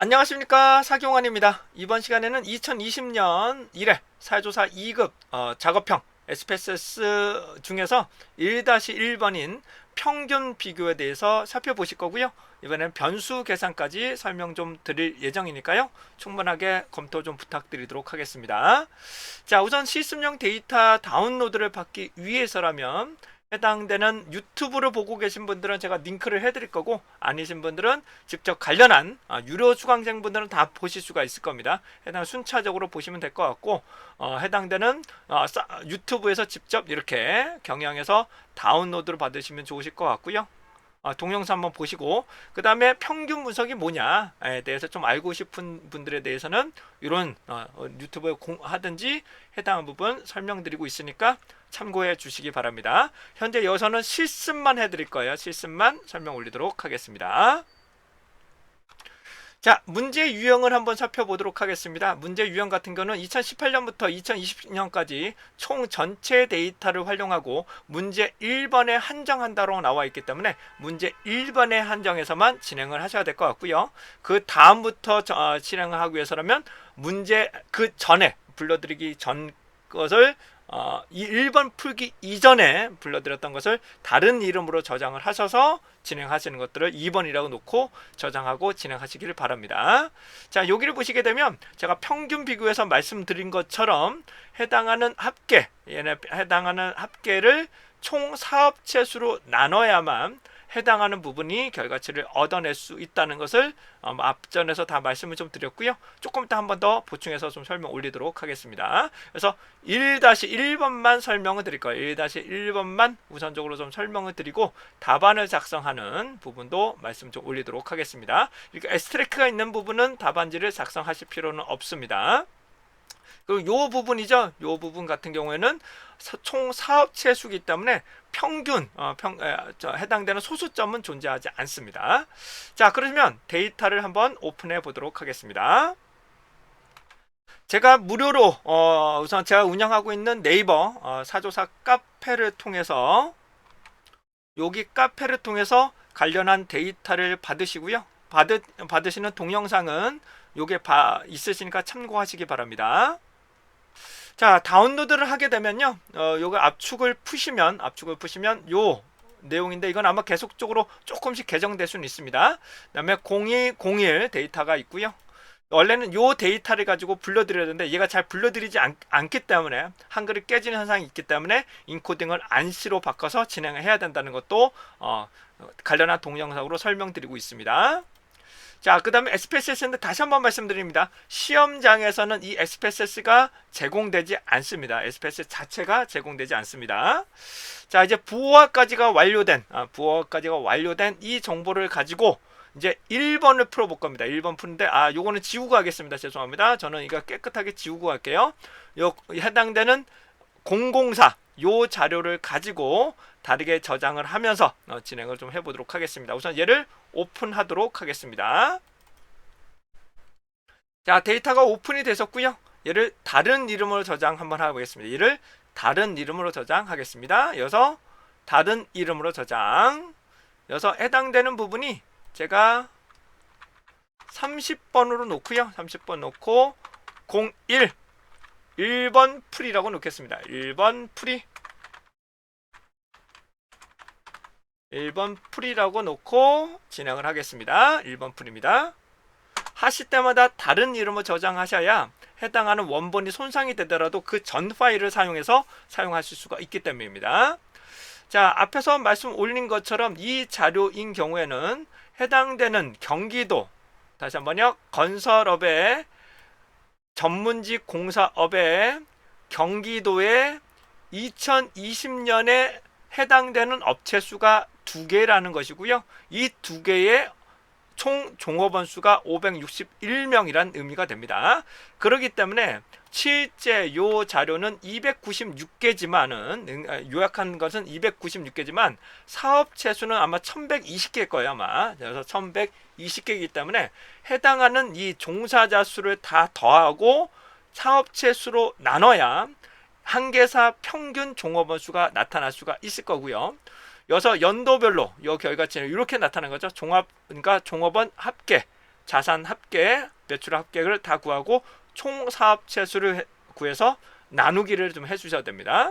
안녕하십니까, 사경환입니다. 이번 시간에는 2020년 1회 사회조사 2급 작업형 SPSS 중에서 1-1번인 평균 비교에 대해서 살펴보실 거고요. 이번엔 변수 계산까지 설명 좀 드릴 예정이니까요. 충분하게 검토 좀 부탁드리도록 하겠습니다. 자, 우선 실습용 데이터 다운로드를 받기 위해서라면 해당되는 유튜브를 보고 계신 분들은 제가 링크를 해드릴 거고, 아니신 분들은 직접 관련한 유료 수강생분들은 다 보실 수가 있을 겁니다. 해당 순차적으로 보시면 될 것 같고, 해당되는 유튜브에서 직접 이렇게 경영해서 다운로드를 받으시면 좋으실 것 같고요. 동영상 한번 보시고, 그 다음에 평균 분석이 뭐냐에 대해서 좀 알고 싶은 분들에 대해서는 이런 유튜브에 하든지 해당 부분 설명드리고 있으니까 참고해 주시기 바랍니다. 현재 여기서는 실습만 해드릴 거예요. 실습만 설명 올리도록 하겠습니다. 자, 문제 유형을 한번 살펴보도록 하겠습니다. 문제 유형 같은 경우는 2018년부터 2020년까지 총 전체 데이터를 활용하고 문제 1번에 한정한다고 나와 있기 때문에 문제 1번에 한정해서만 진행을 하셔야 될 것 같고요. 그 다음부터 진행을 하기 위해서라면 문제 그 전에 불러드리기 전 것을 이 1번 풀기 이전에 불러드렸던 것을 다른 이름으로 저장을 하셔서 진행하시는 것들을 2번이라고 놓고 저장하고 진행하시기를 바랍니다. 자, 여기를 보시게 되면 제가 평균 비교해서 말씀드린 것처럼 해당하는 합계를 총 사업체 수로 나눠야만 해당하는 부분이 결과치를 얻어낼 수 있다는 것을 앞전에서 다 말씀을 좀 드렸고요. 조금 이따 한 번 더 보충해서 좀 설명 올리도록 하겠습니다. 그래서 1-1번만 설명을 드릴 거예요. 1-1번만 우선적으로 좀 설명을 드리고 답안을 작성하는 부분도 말씀 좀 올리도록 하겠습니다. 이렇게 에스트레이크가 있는 부분은 답안지를 작성하실 필요는 없습니다. 그리고 요 부분이죠. 요 부분 같은 경우에는 총 사업체 수기 때문에 평균 해당되는 소수점은 존재하지 않습니다. 자, 그러면 데이터를 한번 오픈해 보도록 하겠습니다. 제가 무료로 우선 제가 운영하고 있는 네이버 사조사 카페를 통해서 여기 카페를 통해서 관련한 데이터를 받으시고요. 받으시는 동영상은 요게 있으시니까 참고하시기 바랍니다. 자, 다운로드를 하게 되면요, 요거 압축을 푸시면 요 내용인데, 이건 아마 계속적으로 조금씩 개정될 수는 있습니다. 그 다음에 0201 데이터가 있고요. 원래는 요 데이터를 가지고 불러드려야 되는데 얘가 잘 불러드리지 않기 때문에 한글이 깨지는 현상이 있기 때문에 인코딩을 안시로 바꿔서 진행을 해야 된다는 것도 관련한 동영상으로 설명드리고 있습니다. 자, 그 다음에 SPSS인데 다시 한번 말씀드립니다. 시험장에서는 이 SPSS가 제공되지 않습니다. SPSS 자체가 제공되지 않습니다. 자, 이제 부호화까지가 완료된 이 정보를 가지고 이제 1번을 풀어볼 겁니다. 1번 푸는데 요거는 지우고 하겠습니다. 죄송합니다. 저는 이거 깨끗하게 지우고 할게요. 해당되는 004 요 자료를 가지고 다르게 저장을 하면서 진행을 좀 해보도록 하겠습니다. 우선 얘를 오픈하도록 하겠습니다. 자, 데이터가 오픈이 되셨고요. 얘를 다른 이름으로 저장 한번 해보겠습니다. 얘를 다른 이름으로 저장하겠습니다. 여기서 다른 이름으로 저장. 여기서 해당되는 부분이 제가 30번으로 놓고요. 30번 놓고 01 1번 풀이라고 놓겠습니다. 1번 풀이 1번 풀이라고 놓고 진행을 하겠습니다. 1번 풀입니다. 하실 때마다 다른 이름을 저장하셔야 해당하는 원본이 손상이 되더라도 그 전 파일을 사용해서 사용하실 수가 있기 때문입니다. 자, 앞에서 말씀 올린 것처럼 이 자료인 경우에는 해당되는 경기도, 다시 한번요, 건설업의 전문직 공사업의 경기도의 2020년에 해당되는 업체 수가 2개라는 것이고요. 이 2개의 총 종업원 수가 561명이란 의미가 됩니다. 그렇기 때문에 실제 요 자료는 296개지만은 요약한 것은 296개지만 사업체 수는 아마 1120개일 거예요. 아마. 그래서 1120개이기 때문에 해당하는 이 종사자 수를 다 더하고 사업체 수로 나눠야 한개사 평균 종업원 수가 나타날 수가 있을 거고요. 여기서 연도별로 이 결과치는 이렇게 나타나는 거죠. 그러니까 종업원 합계 자산 합계, 매출 합계를 다 구하고 총 사업체 수를 구해서 나누기를 좀 해주셔야 됩니다.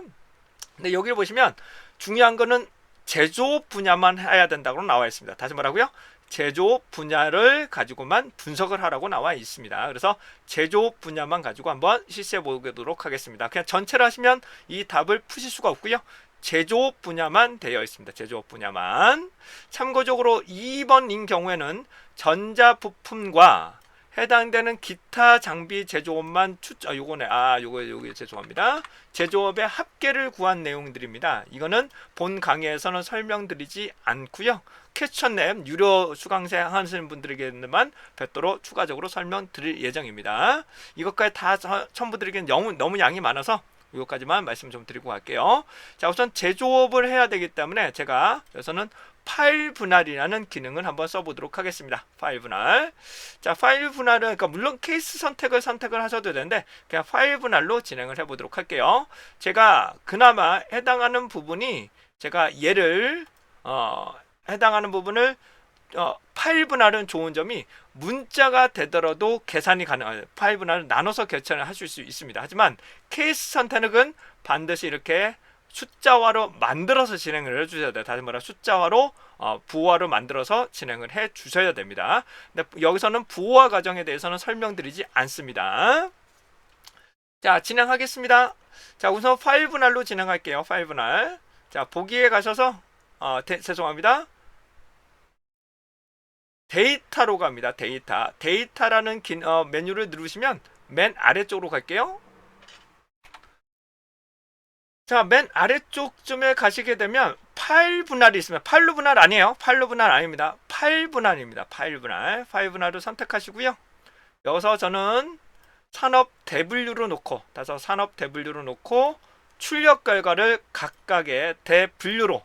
근데 여기를 보시면 중요한 거는 제조업 분야만 해야 된다고 나와 있습니다. 다시 말하고요. 제조업 분야를 가지고만 분석을 하라고 나와 있습니다. 그래서 제조업 분야만 가지고 한번 실시해 보도록 하겠습니다. 그냥 전체를 하시면 이 답을 푸실 수가 없고요. 제조업 분야만 되어 있습니다. 제조업 분야만. 참고적으로 2번인 경우에는 전자부품과 해당되는 기타 장비 제조업만 요거 죄송합니다. 제조업의 합계를 구한 내용들입니다. 이거는 본 강의에서는 설명드리지 않고요. 퀘스천랩 유료 수강생 하시는 분들에게만 별도로 추가적으로 설명드릴 예정입니다. 이것까지 다 첨부드리기엔 너무 양이 많아서 이것까지만 말씀 좀 드리고 갈게요. 자, 우선 제조업을 해야 되기 때문에 제가 여기서는 파일 분할이라는 기능을 한번 써보도록 하겠습니다. 파일 분할. 자, 파일 분할은 그러니까 물론 케이스 선택을 하셔도 되는데 그냥 파일 분할로 진행을 해보도록 할게요. 제가 그나마 해당하는 부분이 제가 얘를 해당하는 부분을 파일 분할은 좋은 점이 문자가 되더라도 계산이 가능해요. 파일 분할을 나눠서 계산을 하실 수 있습니다. 하지만 케이스 선택은 반드시 이렇게 숫자화로 만들어서 진행을 해주셔야 돼요. 다시 말해 숫자화로 부호화로 만들어서 진행을 해 주셔야 됩니다. 근데 여기서는 부호화 과정에 대해서는 설명드리지 않습니다. 자, 진행하겠습니다. 자, 우선 파일 분할로 진행할게요. 파일 분할. 자, 보기에 가셔서 죄송합니다. 데이터로 갑니다. 데이터라는 메뉴를 누르시면 맨 아래쪽으로 갈게요. 자, 맨 아래쪽쯤에 가시게 되면 파일 분할이 있습니다. 파일로 분할 아니에요. 파일로 분할 아닙니다. 파일 분할입니다. 파일 분할을 선택하시고요. 여기서 저는 산업 대분류로 놓고 출력 결과를 각각의 대분류로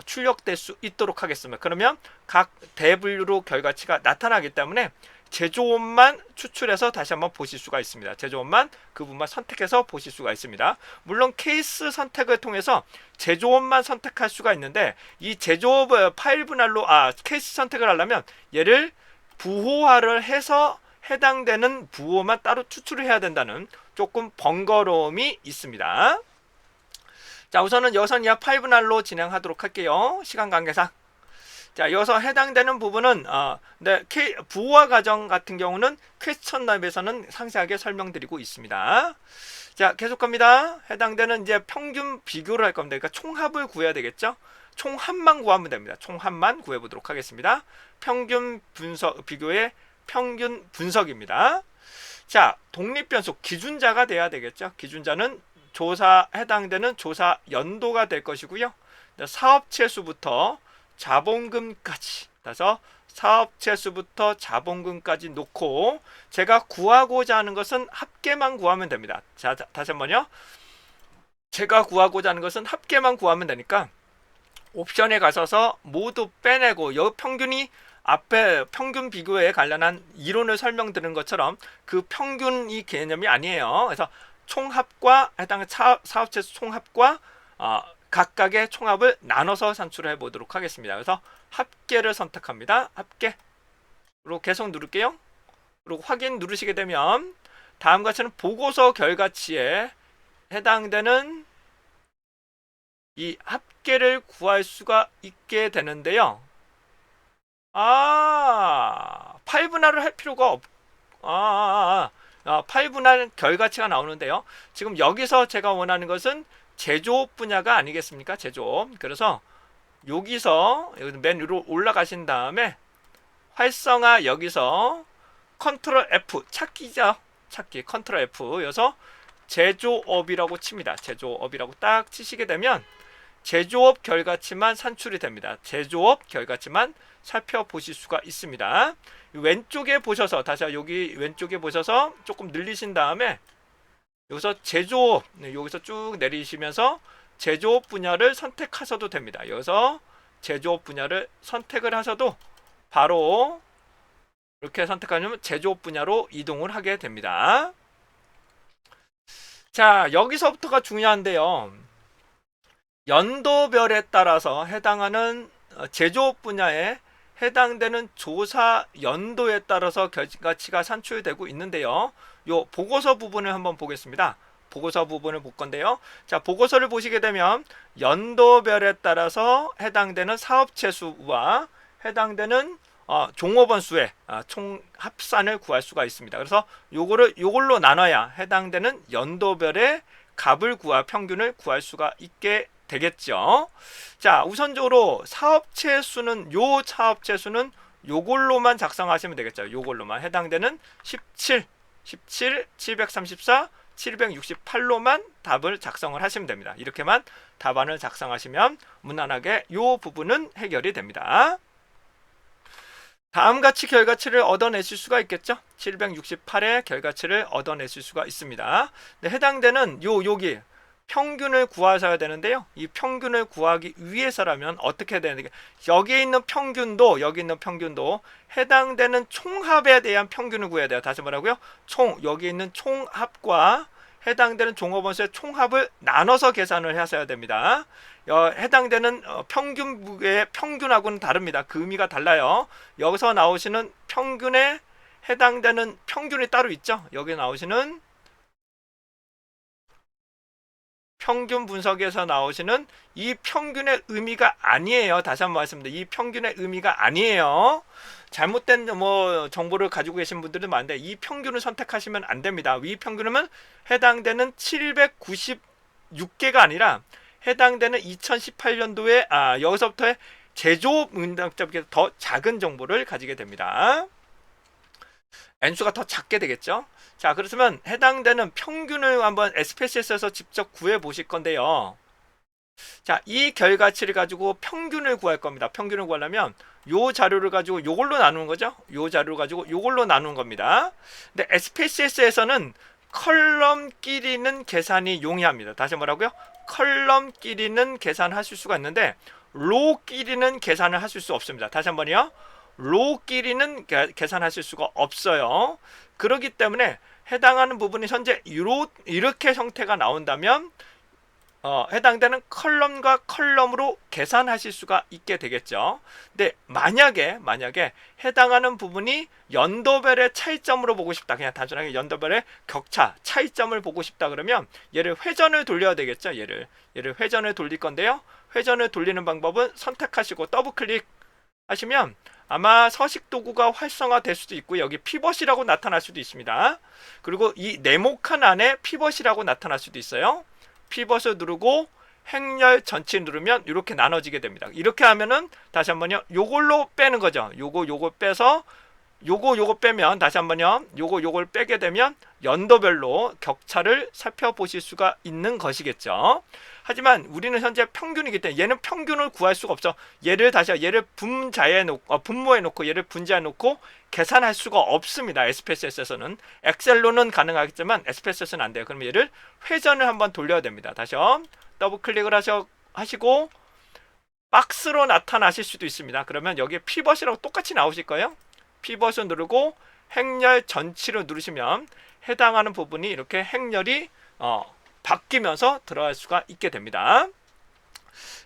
출력될 수 있도록 하겠습니다. 그러면 각 대분류로 결과치가 나타나기 때문에 제조업만 추출해서 다시 한번 보실 수가 있습니다. 제조업만 그 부분만 선택해서 보실 수가 있습니다. 물론 케이스 선택을 통해서 제조업만 선택할 수가 있는데 이 제조업 파일 분할로 케이스 선택을 하려면 얘를 부호화를 해서 해당되는 부호만 따로 추출을 해야 된다는 조금 번거로움이 있습니다. 자, 우선은 이하 파일 분할로 진행하도록 할게요. 시간 관계상. 자, 여기서 해당되는 부분은 부호화 과정 같은 경우는 퀘스천랩에서는 상세하게 설명드리고 있습니다. 자, 계속 갑니다. 해당되는 이제 평균 비교를 할 겁니다. 그러니까 총합을 구해야 되겠죠. 총합만 구하면 됩니다. 총합만 구해 보도록 하겠습니다. 평균 분석 비교의 평균 분석입니다. 자, 독립변수 기준자가 돼야 되겠죠. 기준자는 해당되는 조사 연도가 될 것이고요. 사업체 수부터 자본금까지, 그래서 사업체 수부터 자본금까지 놓고 제가 구하고자 하는 것은 합계만 구하면 됩니다. 자, 다시 한번요. 제가 구하고자 하는 것은 합계만 구하면 되니까 옵션에 가셔서 모두 빼내고 여기 평균이 앞에 평균 비교에 관련한 이론을 설명드린 것처럼 그 평균이 개념이 아니에요. 그래서 총합과 해당 사업체 총합과 각각의 총합을 나눠서 산출해 보도록 하겠습니다. 그래서 합계를 선택합니다. 합계로 계속 누를게요. 그리고 확인 누르시게 되면 다음과 같이는 보고서 결과치에 해당되는 이 합계를 구할 수가 있게 되는데요. 파일 분할을 할 필요가 파일 분할 결과치가 나오는데요. 지금 여기서 제가 원하는 것은 제조업 분야가 아니겠습니까? 제조업. 그래서 여기서 맨 위로 올라가신 다음에 활성화 여기서 컨트롤 F 찾기죠. 찾기 컨트롤 F 여기서 제조업이라고 칩니다. 제조업이라고 딱 치시게 되면 제조업 결과치만 산출이 됩니다. 제조업 결과치만 살펴보실 수가 있습니다. 왼쪽에 보셔서 여기 왼쪽에 보셔서 조금 늘리신 다음에 여기서 제조업 여기서 쭉 내리시면서 제조업 분야를 선택하셔도 됩니다. 여기서 제조업 분야를 선택을 하셔도 바로 이렇게 선택하면 제조업 분야로 이동을 하게 됩니다. 자, 여기서부터가 중요한데요. 연도별에 따라서 해당하는 제조업 분야의 해당되는 조사 연도에 따라서 결과치가 산출되고 있는데요. 요 보고서 부분을 한번 보겠습니다. 보고서 부분을 볼 건데요. 자, 보고서를 보시게 되면 연도별에 따라서 해당되는 사업체 수와 해당되는 종업원 수의 총 합산을 구할 수가 있습니다. 그래서 요걸로 나눠야 해당되는 연도별의 값을 평균을 구할 수가 있게 되겠죠. 자, 우선적으로 사업체 수는 요걸로만 작성하시면 되겠죠. 요걸로만 해당되는 17, 734, 768로만 답을 작성을 하시면 됩니다. 이렇게만 답안을 작성하시면 무난하게 요 부분은 해결이 됩니다. 다음같이 결과치를 얻어내실 수가 있겠죠. 768의 결과치를 얻어내실 수가 있습니다. 네, 해당되는 여기 평균을 구하셔야 되는데요. 이 평균을 구하기 위해서라면 어떻게 되는지, 여기 있는 평균도 해당되는 총합에 대한 평균을 구해야 돼요. 다시 뭐라고요? 여기 있는 총합과 해당되는 종업원 수의 총합을 나눠서 계산을 하셔야 됩니다. 해당되는 평균의 평균하고는 다릅니다. 그 의미가 달라요. 여기서 나오시는 평균에 해당되는 평균이 따로 있죠. 여기 나오시는 평균 분석에서 나오시는 이 평균의 의미가 아니에요. 다시 한번 말씀드립니다. 이 평균의 의미가 아니에요. 잘못된 정보를 가지고 계신 분들도 많은데 이 평균을 선택하시면 안 됩니다. 이 평균은 해당되는 796개가 아니라 해당되는 2018년도에 여기서부터의 제조업 문답자비에 더 작은 정보를 가지게 됩니다. N수가 더 작게 되겠죠. 자, 그렇다면 해당되는 평균을 한번 SPSS에서 직접 구해 보실 건데요. 자, 이 결과치를 가지고 평균을 구할 겁니다. 평균을 구하려면 요 자료를 가지고 요걸로 나누는 거죠. 요 자료를 가지고 요걸로 나누는 겁니다. 근데 SPSS에서는 컬럼끼리는 계산이 용이합니다. 다시 뭐라고요? 컬럼끼리는 계산하실 수가 있는데 로끼리는 계산을 하실 수 없습니다. 다시 한번요. 로끼리는 계산하실 수가 없어요. 그렇기 때문에 해당하는 부분이 현재 이렇게 형태가 나온다면 해당되는 컬럼과 컬럼으로 계산하실 수가 있게 되겠죠. 근데 만약에 해당하는 부분이 연도별의 차이점으로 보고 싶다, 그냥 단순하게 연도별의 격차, 차이점을 보고 싶다 그러면 얘를 회전을 돌려야 되겠죠. 얘를 회전을 돌릴 건데요. 회전을 돌리는 방법은 선택하시고 더블 클릭 하시면 아마 서식 도구가 활성화될 수도 있고 여기 피벗이라고 나타날 수도 있습니다. 그리고 이 네모칸 안에 피벗이라고 나타날 수도 있어요. 피벗을 누르고 행렬 전체 누르면 이렇게 나눠지게 됩니다. 이렇게 하면은 다시 한번요. 요걸로 빼는 거죠. 요거 빼서 요거 빼면 다시 한번요. 요걸 빼게 되면 연도별로 격차를 살펴보실 수가 있는 것이겠죠. 하지만 우리는 현재 평균이기 때문에 얘는 평균을 구할 수가 없어. 얘를 분모해 놓고 얘를 분자해 놓고 계산할 수가 없습니다. SPSS에서는 엑셀로는 가능하겠지만 SPSS는 안 돼요. 그러면 얘를 회전을 한번 돌려야 됩니다. 다시요. 더블 클릭을 하시고 박스로 나타나실 수도 있습니다. 그러면 여기에 피벗이라고 똑같이 나오실 거예요. 피벗을 누르고 행렬 전치를 누르시면 해당하는 부분이 이렇게 행렬이 바뀌면서 들어갈 수가 있게 됩니다.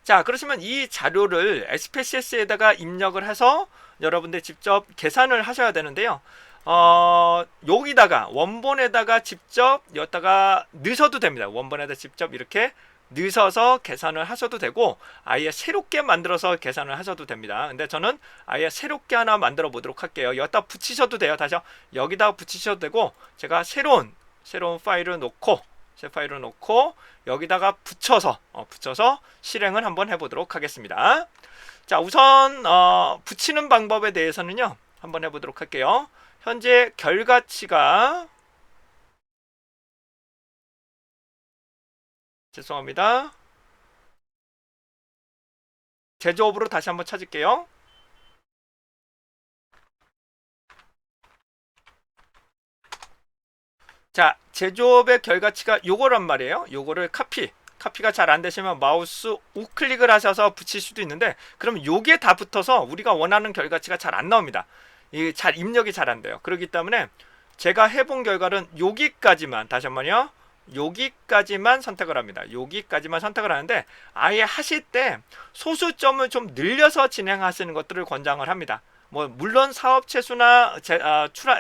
자, 그렇지만 이 자료를 SPSS에다가 입력을 해서 여러분들 직접 계산을 하셔야 되는데요. 여기다가 원본에다가 직접 여기다가 넣으셔도 됩니다. 원본에다 직접 이렇게 넣으셔서 계산을 하셔도 되고 아예 새롭게 만들어서 계산을 하셔도 됩니다. 근데 저는 아예 새롭게 하나 만들어 보도록 할게요. 여기다 붙이셔도 돼요. 다시 여기다 붙이셔도 되고 제가 새로운 파일을 놓고 여기다가 붙여서 실행을 한번 해보도록 하겠습니다. 자, 우선 붙이는 방법에 대해서는요 한번 해보도록 할게요. 현재 결과치가 죄송합니다. 제조업으로 다시 한번 찾을게요. 자, 제조업의 결과치가 요거란 말이에요. 요거를 카피가 잘 안 되시면 마우스 우클릭을 하셔서 붙일 수도 있는데 그러면 요게 다 붙어서 우리가 원하는 결과치가 잘 안 나옵니다. 이게 입력이 잘 안 돼요. 그렇기 때문에 제가 해본 결과는 여기까지만 다시 한번요. 여기까지만 선택을 합니다. 여기까지만 선택을 하는데 아예 하실 때 소수점을 좀 늘려서 진행하시는 것들을 권장을 합니다. 뭐 물론 사업 채수나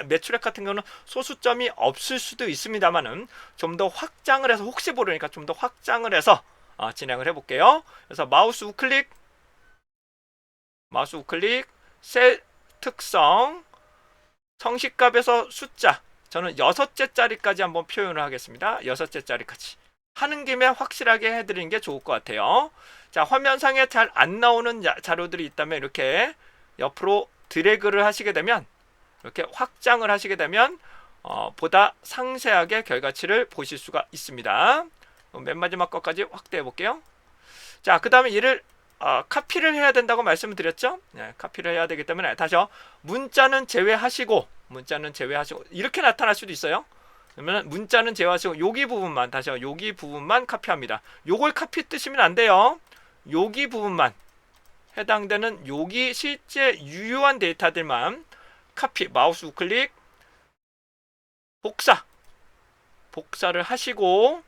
매출액 같은 경우는 소수점이 없을 수도 있습니다만은 좀 더 확장을 해서 혹시 모르니까 좀 더 확장을 해서 진행을 해볼게요. 그래서 마우스 우클릭, 셀 특성, 성식값에서 숫자, 저는 6째 자리까지 한번 표현을 하겠습니다. 6째 자리까지 하는 김에 확실하게 해드리는 게 좋을 것 같아요. 자, 화면상에 잘 안 나오는 자료들이 있다면 이렇게 옆으로 드래그를 하시게 되면, 이렇게 확장을 하시게 되면 보다 상세하게 결과치를 보실 수가 있습니다. 맨 마지막 것까지 확대해 볼게요. 자, 그 다음에 얘를 카피를 해야 된다고 말씀을 드렸죠. 네, 카피를 해야 되기 때문에 다시요. 문자는 제외하시고 이렇게 나타날 수도 있어요. 그러면 문자는 제외하시고 여기 부분만, 다시요, 여기 부분만 카피합니다. 요걸 카피 뜨시면 안 돼요. 여기 부분만, 해당되는 여기 실제 유효한 데이터들만 카피, 마우스 우클릭, 복사를 하시고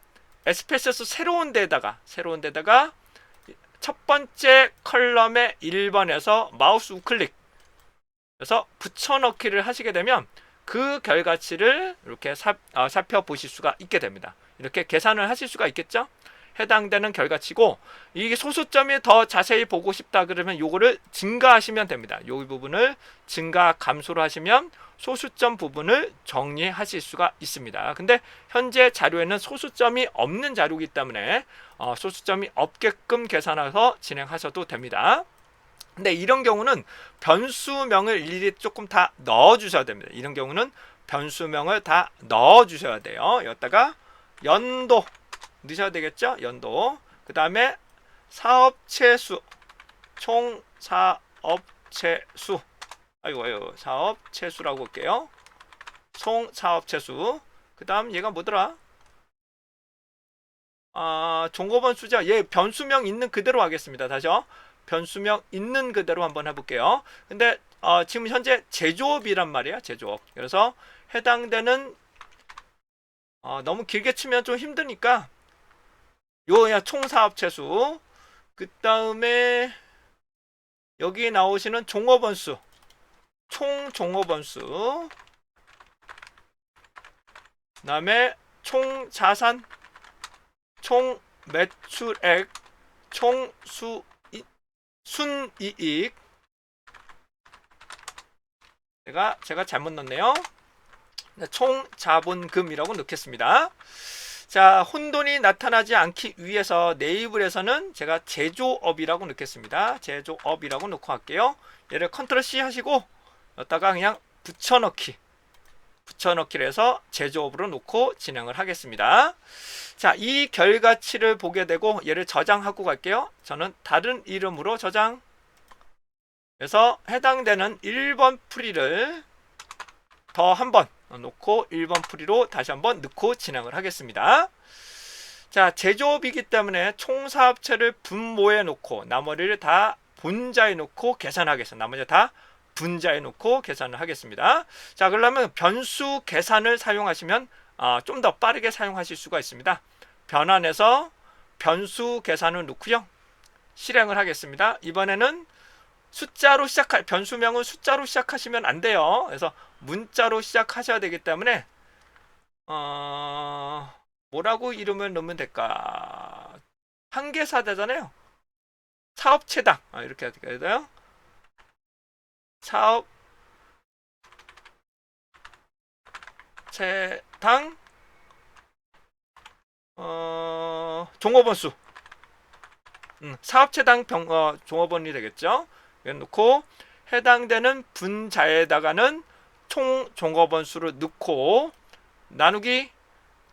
SPSS 새로운 데다가 첫 번째 컬럼의 1번에서 마우스 우클릭 그래서 붙여넣기를 하시게 되면 그 결과치를 이렇게 살펴보실 수가 있게 됩니다. 이렇게 계산을 하실 수가 있겠죠. 해당되는 결과치고, 이게 소수점이 더 자세히 보고 싶다 그러면 요거를 증가하시면 됩니다. 이 부분을 증가 감소로 하시면 소수점 부분을 정리하실 수가 있습니다. 근데 현재 자료에는 소수점이 없는 자료이기 때문에 소수점이 없게끔 계산해서 진행하셔도 됩니다. 근데 이런 경우는 변수명을 일일이 조금 다 넣어 주셔야 됩니다. 이런 경우는 변수명을 다 넣어 주셔야 돼요. 여기다가 연도 넣으셔야 되겠죠? 연도. 그 다음에 사업체수, 총 사업체수. 아이고, 사업체수라고 할게요. 총 사업체수. 그 다음 얘가 뭐더라? 종업원 수자. 얘 변수명 있는 그대로 하겠습니다. 다시요. 변수명 있는 그대로 한번 해볼게요. 근데 지금 현재 제조업이란 말이야. 제조업. 그래서 해당되는 너무 길게 치면 좀 힘드니까 요야 총사업체수, 그 다음에 여기 나오시는 종업원수, 총 종업원수, 그 다음에 총 자산, 총 매출액, 총 순이익. 제가 잘못 넣었네요. 총 자본금이라고 넣겠습니다. 자, 혼돈이 나타나지 않기 위해서 네이블에서는 제가 제조업이라고 넣겠습니다. 제조업이라고 놓고 할게요. 얘를 컨트롤 C 하시고 여기다가 그냥 붙여넣기를 해서 제조업으로 놓고 진행을 하겠습니다. 자, 이 결과치를 보게 되고 얘를 저장하고 갈게요. 저는 다른 이름으로 저장. 그래서 해당되는 1번 풀이를 더 한번 놓고 1번 풀이로 다시 한번 넣고 진행을 하겠습니다. 자, 제조업이기 때문에 총사업체를 분모에 놓고 나머지를 다 분자에 놓고 계산하겠습니다. 나머지 다 분자에 놓고 계산을 하겠습니다. 자, 그러면 변수 계산을 사용하시면 좀 더 빠르게 사용하실 수가 있습니다. 변환해서 변수 계산을 넣고요. 실행을 하겠습니다. 이번에는 변수명은 숫자로 시작하시면 안 돼요. 그래서 문자로 시작하셔야 되기 때문에 뭐라고 이름을 넣으면 될까? 한계사대잖아요. 사업체당 이렇게 해야 돼요. 사업체당 종업원수. 사업체당 종업원이 되겠죠. 이걸 넣고 해당되는 분자에다가는 총 종업원 수를 넣고 나누기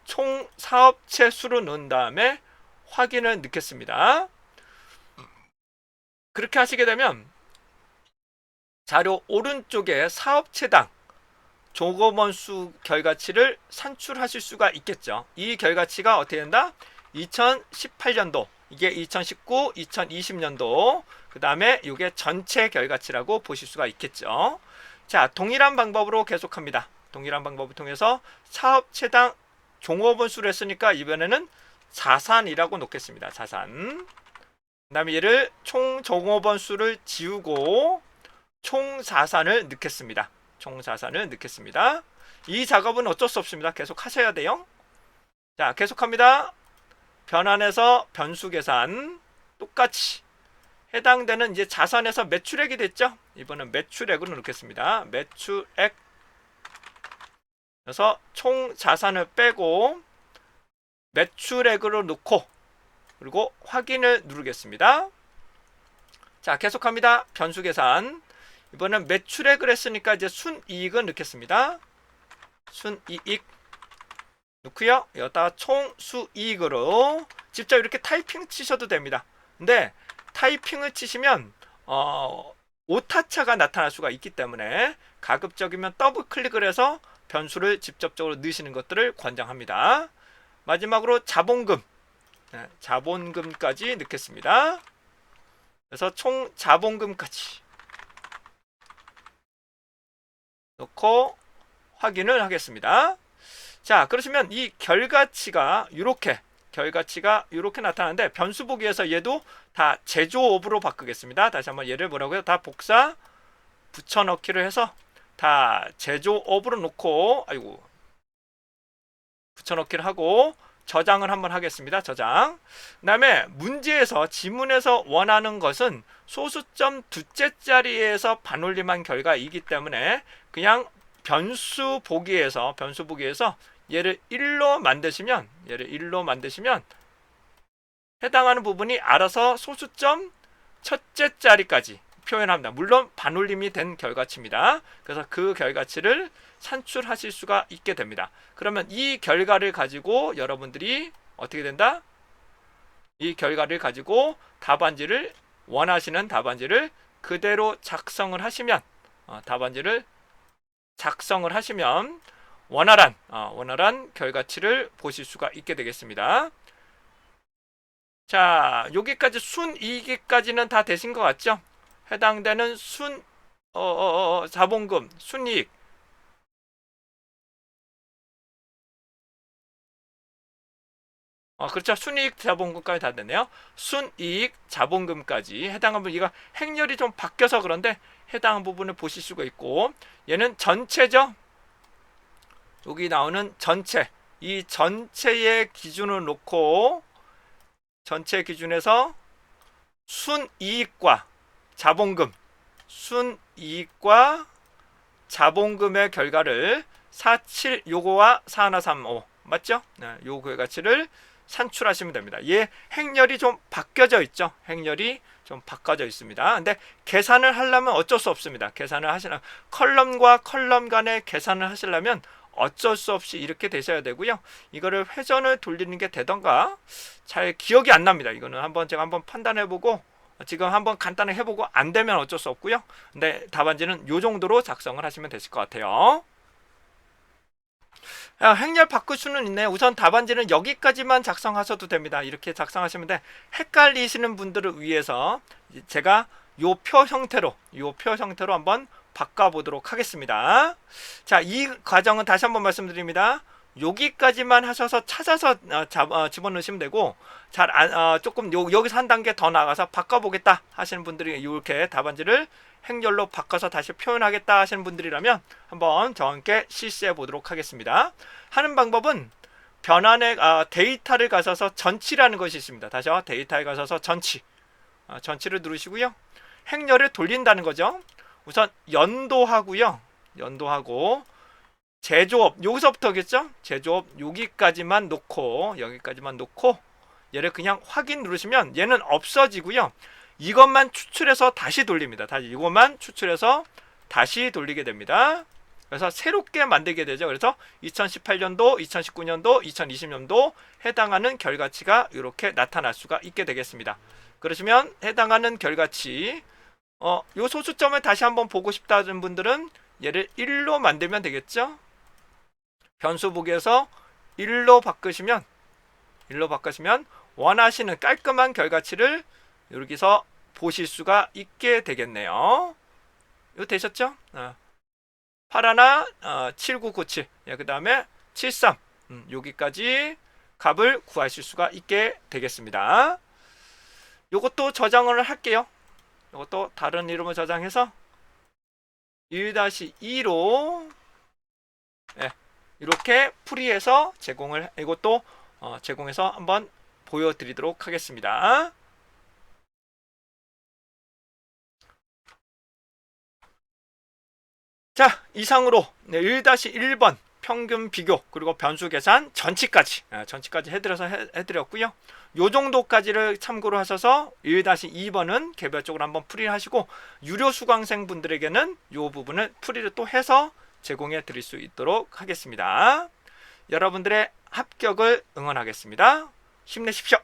총 사업체 수로 넣은 다음에 확인을 넣겠습니다. 그렇게 하시게 되면 자료 오른쪽에 사업체당 종업원 수 결과치를 산출하실 수가 있겠죠. 이 결과치가 어떻게 된다? 2018년도, 이게 2019, 2020년도, 그 다음에 이게 전체 결과치라고 보실 수가 있겠죠. 자, 동일한 방법으로 계속합니다. 동일한 방법을 통해서 사업체당 종업원 수를 했으니까 이번에는 자산이라고 놓겠습니다. 자산. 그 다음에 얘를 총 종업원 수를 지우고 총 자산을 넣겠습니다. 총 자산을 넣겠습니다. 이 작업은 어쩔 수 없습니다. 계속 하셔야 돼요. 자, 계속합니다. 변환해서 변수 계산 똑같이 해당되는 이제 자산에서 매출액이 됐죠. 이번엔 매출액으로 넣겠습니다. 매출액. 그래서 총 자산을 빼고 매출액으로 넣고 그리고 확인을 누르겠습니다. 자, 계속합니다. 변수 계산. 이번엔 매출액을 했으니까 이제 순이익을 넣겠습니다. 순이익 넣고요. 여기다 총 수이익으로 직접 이렇게 타이핑 치셔도 됩니다. 근데 타이핑을 치시면 오타차가 나타날 수가 있기 때문에 가급적이면 더블 클릭을 해서 변수를 직접적으로 넣으시는 것들을 권장합니다. 마지막으로 자본금. 네, 자본금까지 넣겠습니다. 그래서 총 자본금까지 넣고 확인을 하겠습니다. 자, 그러시면 이 결과치가 이렇게 나타나는데 변수 보기에서 얘도 다 제조업으로 바꾸겠습니다. 다시 한번 얘를 뭐라고요? 다 복사 붙여넣기를 해서 다 제조업으로 놓고 붙여넣기를 하고 저장을 한번 하겠습니다. 저장. 그 다음에 문제에서 지문에서 원하는 것은 소수점 두째 자리에서 반올림한 결과이기 때문에 그냥 변수 보기에서 얘를 1로 만드시면 해당하는 부분이 알아서 소수점 첫째 자리까지 표현합니다. 물론 반올림이 된 결과치입니다. 그래서 그 결과치를 산출하실 수가 있게 됩니다. 그러면 이 결과를 가지고 여러분들이 어떻게 된다? 이 결과를 가지고 원하시는 답안지를 그대로 작성을 하시면 원활한 결과치를 보실 수가 있게 되겠습니다. 자, 여기까지 순이익까지는 다 되신 것 같죠? 해당되는 자본금, 순이익. 그렇죠. 순이익 자본금까지 다 됐네요. 순이익 자본금까지 해당한 부분, 이거 행렬이 좀 바뀌어서 그런데 해당 부분을 보실 수가 있고, 얘는 전체죠. 여기 나오는 전체, 이 전체의 기준을 놓고 전체 기준에서 순이익과 자본금의 결과를 47 요거와 4135 맞죠? 네, 요 결과치를 산출하시면 됩니다. 얘 행렬이 좀 바뀌어져 있죠. 행렬이 좀 바꿔져 있습니다. 근데 계산을 하려면 어쩔 수 없습니다. 컬럼과 컬럼 간의 계산을 하시려면 어쩔 수 없이 이렇게 되셔야 되고요. 이거를 회전을 돌리는 게 되던가 잘 기억이 안 납니다. 이거는 제가 한번 판단해보고 지금 한번 간단히 해보고 안 되면 어쩔 수 없고요. 근데 답안지는 요 정도로 작성을 하시면 되실 것 같아요. 행렬 바꿀 수는 있네요. 우선 답안지는 여기까지만 작성하셔도 됩니다. 이렇게 작성하시면 돼. 헷갈리시는 분들을 위해서 제가 요 표 형태로 한번 바꿔보도록 하겠습니다. 자, 이 과정은 다시 한번 말씀드립니다. 여기까지만 하셔서 찾아서 집어넣으시면 되고, 조금 여기서 한 단계 더 나가서 바꿔보겠다 하시는 분들이 이렇게 답안지를 행렬로 바꿔서 다시 표현하겠다 하시는 분들이라면 한번 저와 함께 실시해 보도록 하겠습니다. 하는 방법은 변환에 데이터를 가셔서 전치라는 것이 있습니다. 다시요. 데이터에 가셔서 전치를 누르시고요. 행렬을 돌린다는 거죠. 우선 연도하고 제조업 여기서부터겠죠. 제조업 여기까지만 놓고 얘를 그냥 확인 누르시면 얘는 없어지고요. 이것만 추출해서 다시 돌립니다. 이것만 추출해서 다시 돌리게 됩니다. 그래서 새롭게 만들게 되죠. 그래서 2018년도, 2019년도, 2020년도 해당하는 결과치가 이렇게 나타날 수가 있게 되겠습니다. 그러시면 해당하는 결과치 요 소수점을 다시 한번 보고 싶다는 분들은 얘를 1로 만들면 되겠죠. 변수 보기에서 1로 바꾸시면 원하시는 깔끔한 결과치를 여기서 보실 수가 있게 되겠네요. 이거 되셨죠? 81 7997 그 다음에 73 여기까지 값을 구하실 수가 있게 되겠습니다. 요것도 저장을 할게요. 요것도 다른 이름을 저장해서 1-2로 이렇게 풀이해서 제공을, 이것도 제공해서 한번 보여드리도록 하겠습니다. 자, 이상으로 1-1번 평균 비교 그리고 변수 계산 전치까지 해드렸고요. 요 정도까지를 참고로 하셔서 1-2번은 개별적으로 한번 풀이를 하시고, 유료 수강생 분들에게는 요 부분을 풀이를 또 해서 제공해 드릴 수 있도록 하겠습니다. 여러분들의 합격을 응원하겠습니다. 힘내십시오.